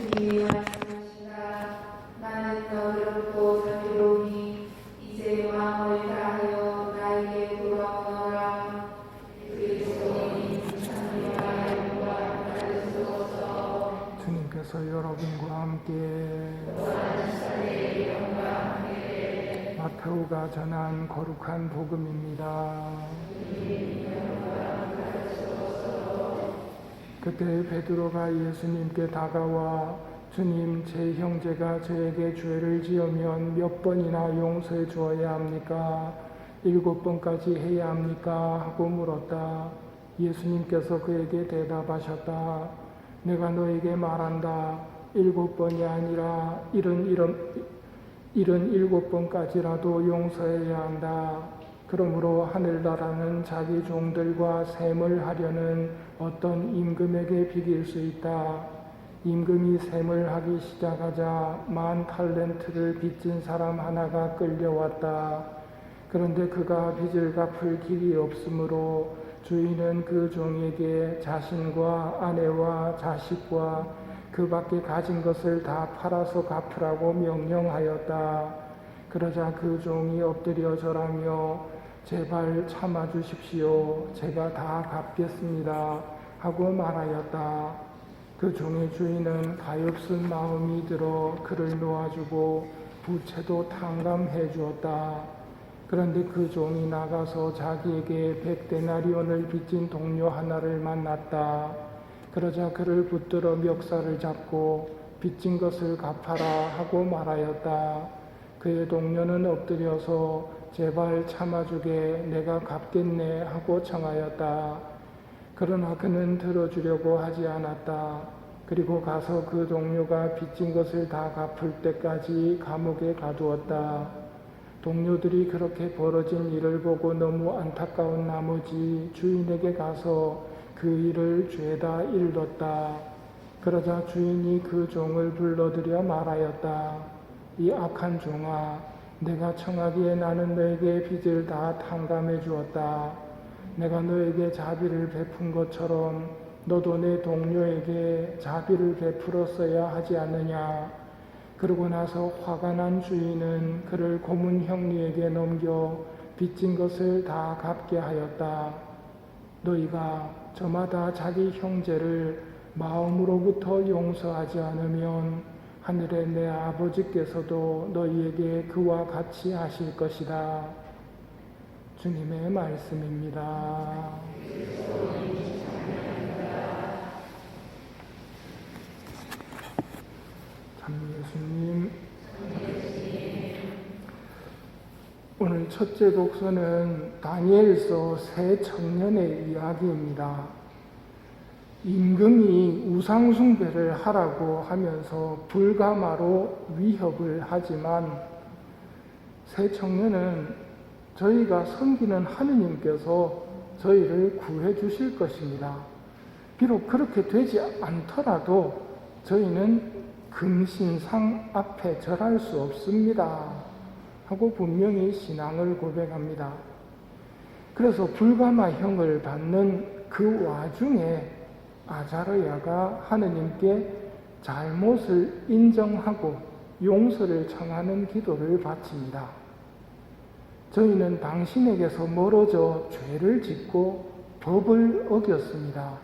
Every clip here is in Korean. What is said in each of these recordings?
주님이 말씀하시라. 나는 너희롭고 자비로우니 이제 마음을 다하여 나에게 돌아오너라. 그리스도인 하나님의 영광 받으소서. 주님께서 여러분과 함께 마태오가 전한 거룩한 복음입니다. 그때 베드로가 예수님께 다가와 주님, 제 형제가 저에게 죄를 지으면 몇 번이나 용서해 주어야 합니까? 7번까지 해야 합니까? 하고 물었다. 예수님께서 그에게 대답하셨다. 내가 너에게 말한다. 7번이 아니라 77번까지라도 용서해야 한다. 그러므로 하늘나라는 자기 종들과 셈을 하려는 어떤 임금에게 비길 수 있다. 임금이 셈을 하기 시작하자 10,000달란트를 빚진 사람 하나가 끌려왔다. 그런데 그가 빚을 갚을 길이 없으므로 주인은 그 종에게 자신과 아내와 자식과 그 밖에 가진 것을 다 팔아서 갚으라고 명령하였다. 그러자 그 종이 엎드려 절하며 제발 참아주십시오. 제가 다 갚겠습니다. 하고 말하였다. 그 종의 주인은 가엾은 마음이 들어 그를 놓아주고 부채도 탕감해 주었다. 그런데 그 종이 나가서 자기에게 100데나리온을 빚진 동료 하나를 만났다. 그러자 그를 붙들어 멱살을 잡고 빚진 것을 갚아라 하고 말하였다. 그의 동료는 엎드려서 제발 참아주게, 내가 갚겠네 하고 청하였다. 그러나 그는 들어주려고 하지 않았다. 그리고 가서 그 동료가 빚진 것을 다 갚을 때까지 감옥에 가두었다. 동료들이 그렇게 벌어진 일을 보고 너무 안타까운 나머지 주인에게 가서 그 일을 죄다 일렀다. 그러자 주인이 그 종을 불러들여 말하였다. 이 악한 종아, 내가 청하기에 나는 너에게 빚을 다 탕감해 주었다. 내가 너에게 자비를 베푼 것처럼 너도 내 동료에게 자비를 베풀었어야 하지 않느냐. 그러고 나서 화가 난 주인은 그를 고문 형리에게 넘겨 빚진 것을 다 갚게 하였다. 너희가 저마다 자기 형제를 마음으로부터 용서하지 않으면 하늘의 내 아버지께서도 너희에게 그와 같이 하실 것이다. 주님의 말씀입니다. 참 예수님, 오늘 첫째 독서는 다니엘서 세 청년의 이야기입니다. 임금이 우상숭배를 하라고 하면서 불가마로 위협을 하지만 세 청년은 저희가 섬기는 하느님께서 저희를 구해 주실 것입니다. 비록 그렇게 되지 않더라도 저희는 금신상 앞에 절할 수 없습니다. 하고 분명히 신앙을 고백합니다. 그래서 불가마형을 받는 그 와중에 아자르야가 하느님께 잘못을 인정하고 용서를 청하는 기도를 바칩니다. 저희는 당신에게서 멀어져 죄를 짓고 법을 어겼습니다.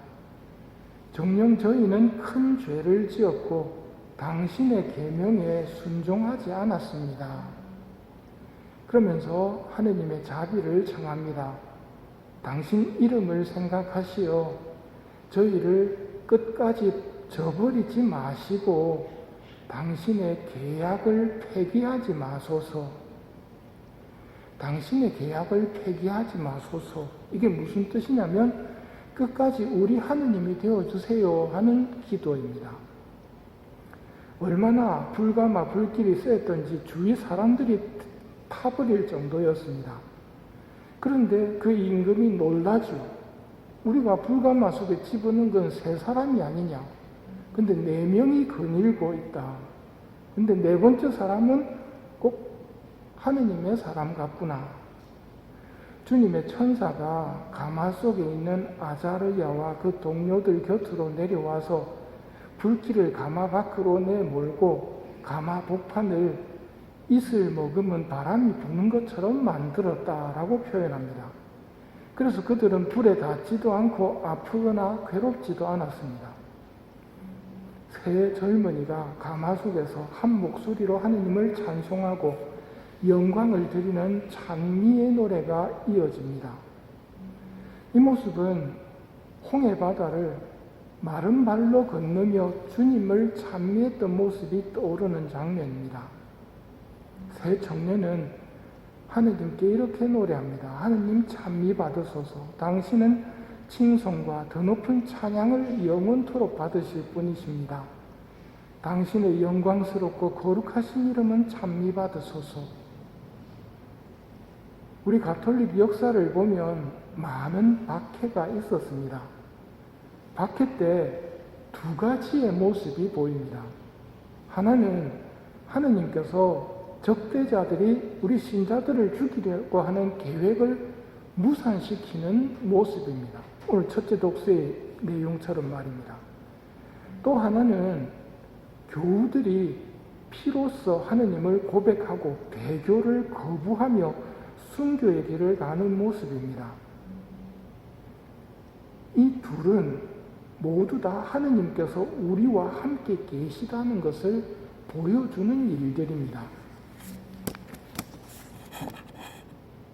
정녕 저희는 큰 죄를 지었고 당신의 계명에 순종하지 않았습니다. 그러면서 하느님의 자비를 청합니다. 당신 이름을 생각하시어 저희를 끝까지 저버리지 마시고 당신의 계약을 폐기하지 마소서. 당신의 계약을 폐기하지 마소서. 이게 무슨 뜻이냐면 끝까지 우리 하느님이 되어주세요 하는 기도입니다. 얼마나 불가마 불길이 셌던지 주위 사람들이 타버릴 정도였습니다. 그런데 그 임금이 놀라죠. 우리가 불가마 속에 집어넣은 건 세 사람이 아니냐. 근데 4명이 거닐고 있다. 근데 4번째 사람은 꼭 하느님의 사람 같구나. 주님의 천사가 가마 속에 있는 아자르야와 그 동료들 곁으로 내려와서 불길을 가마 밖으로 내몰고 가마 복판을 이슬 머금은 바람이 부는 것처럼 만들었다라고 표현합니다. 그래서 그들은 불에 닿지도 않고 아프거나 괴롭지도 않았습니다. 세 젊은이가 가마솥에서 한 목소리로 하느님을 찬송하고 영광을 드리는 찬미의 노래가 이어집니다. 이 모습은 홍해바다를 마른 발로 건너며 주님을 찬미했던 모습이 떠오르는 장면입니다. 세 청년은 하느님께 이렇게 노래합니다. 하느님 찬미 받으소서. 당신은 칭송과 더 높은 찬양을 영원토록 받으실 분이십니다. 당신의 영광스럽고 거룩하신 이름은 찬미 받으소서. 우리 가톨릭 역사를 보면 많은 박해가 있었습니다. 박해 때 두 가지의 모습이 보입니다. 하나는 하느님께서 적대자들이 우리 신자들을 죽이려고 하는 계획을 무산시키는 모습입니다. 오늘 첫째 독서의 내용처럼 말입니다. 또 하나는 교우들이 피로써 하느님을 고백하고 배교를 거부하며 순교의 길을 가는 모습입니다. 이 둘은 모두 다 하느님께서 우리와 함께 계시다는 것을 보여주는 일들입니다.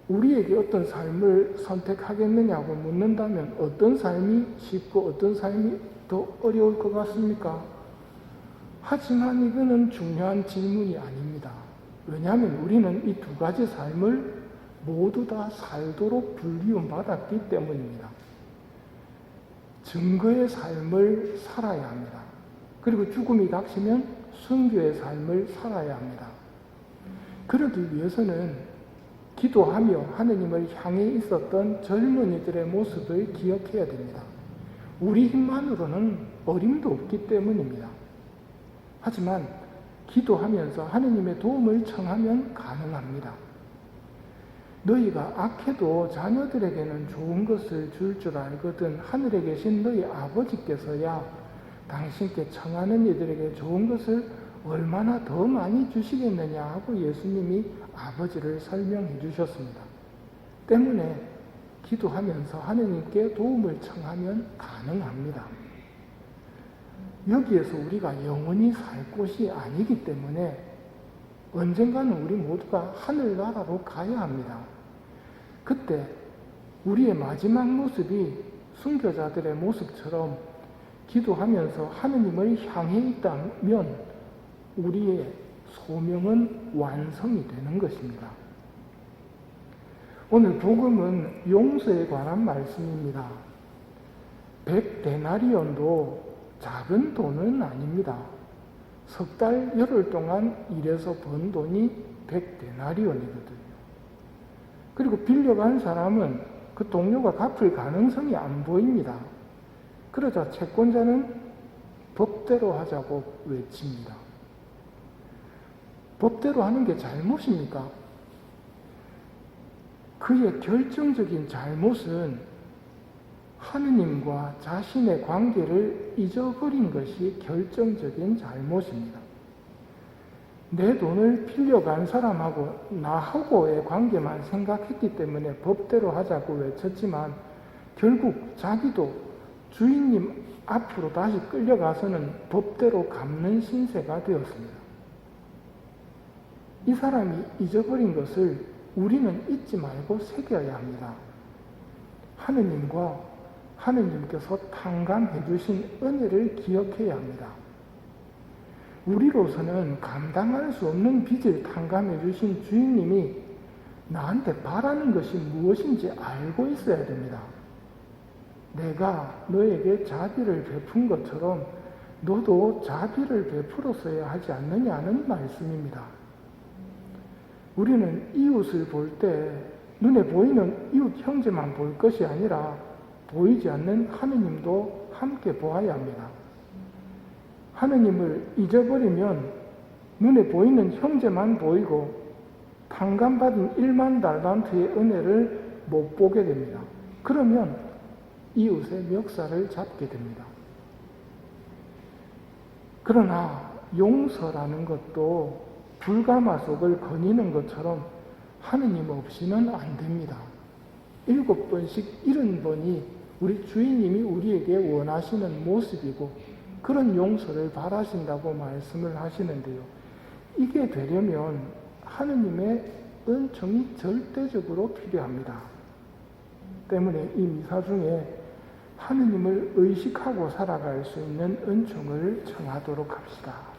우리에게 어떤 삶을 선택하겠느냐고 묻는다면 어떤 삶이 쉽고 어떤 삶이 더 어려울 것 같습니까? 하지만 이거는 중요한 질문이 아닙니다. 왜냐하면 우리는 이 두 가지 삶을 모두 다 살도록 불리움 받았기 때문입니다. 증거의 삶을 살아야 합니다. 그리고 죽음이 닥치면 순교의 삶을 살아야 합니다. 그러기 위해서는 기도하며 하느님을 향해 있었던 젊은이들의 모습을 기억해야 됩니다. 우리 힘만으로는 어림도 없기 때문입니다. 하지만 기도하면서 하느님의 도움을 청하면 가능합니다. 너희가 악해도 자녀들에게는 좋은 것을 줄 줄 알거든 하늘에 계신 너희 아버지께서야 당신께 청하는 이들에게 좋은 것을 얼마나 더 많이 주시겠느냐 하고 예수님이 아버지를 설명해 주셨습니다. 때문에 기도하면서 하느님께 도움을 청하면 가능합니다. 여기에서 우리가 영원히 살 곳이 아니기 때문에 언젠가는 우리 모두가 하늘나라로 가야 합니다. 그때 우리의 마지막 모습이 순교자들의 모습처럼 기도하면서 하느님을 향해 있다면 우리의 소명은 완성이 되는 것입니다. 오늘 복음은 용서에 관한 말씀입니다. 100데나리온도 작은 돈은 아닙니다. 석 달, 열흘 동안 일해서 번 돈이 100데나리온이거든요. 그리고 빌려간 사람은 그 동료가 갚을 가능성이 안 보입니다. 그러자 채권자는 법대로 하자고 외칩니다. 법대로 하는 게 잘못입니까? 그의 결정적인 잘못은 하느님과 자신의 관계를 잊어버린 것이 결정적인 잘못입니다. 내 돈을 빌려간 사람하고 나하고의 관계만 생각했기 때문에 법대로 하자고 외쳤지만 결국 자기도 주인님 앞으로 다시 끌려가서는 법대로 갚는 신세가 되었습니다. 이 사람이 잊어버린 것을 우리는 잊지 말고 새겨야 합니다. 하느님과 하느님께서 탕감해 주신 은혜를 기억해야 합니다. 우리로서는 감당할 수 없는 빚을 탕감해 주신 주인님이 나한테 바라는 것이 무엇인지 알고 있어야 됩니다. 내가 너에게 자비를 베푼 것처럼 너도 자비를 베풀었어야 하지 않느냐는 말씀입니다. 우리는 이웃을 볼 때 눈에 보이는 이웃 형제만 볼 것이 아니라 보이지 않는 하느님도 함께 보아야 합니다. 하느님을 잊어버리면 눈에 보이는 형제만 보이고 탕감받은 1만 달란트의 은혜를 못 보게 됩니다. 그러면 이웃의 멱살을 잡게 됩니다. 그러나 용서라는 것도 불가마속을 거니는 것처럼 하느님 없이는 안 됩니다. 7번씩 70번이 우리 주인님이 우리에게 원하시는 모습이고 그런 용서를 바라신다고 말씀을 하시는데요. 이게 되려면 하느님의 은총이 절대적으로 필요합니다. 때문에 이 미사 중에 하느님을 의식하고 살아갈 수 있는 은총을 청하도록 합시다.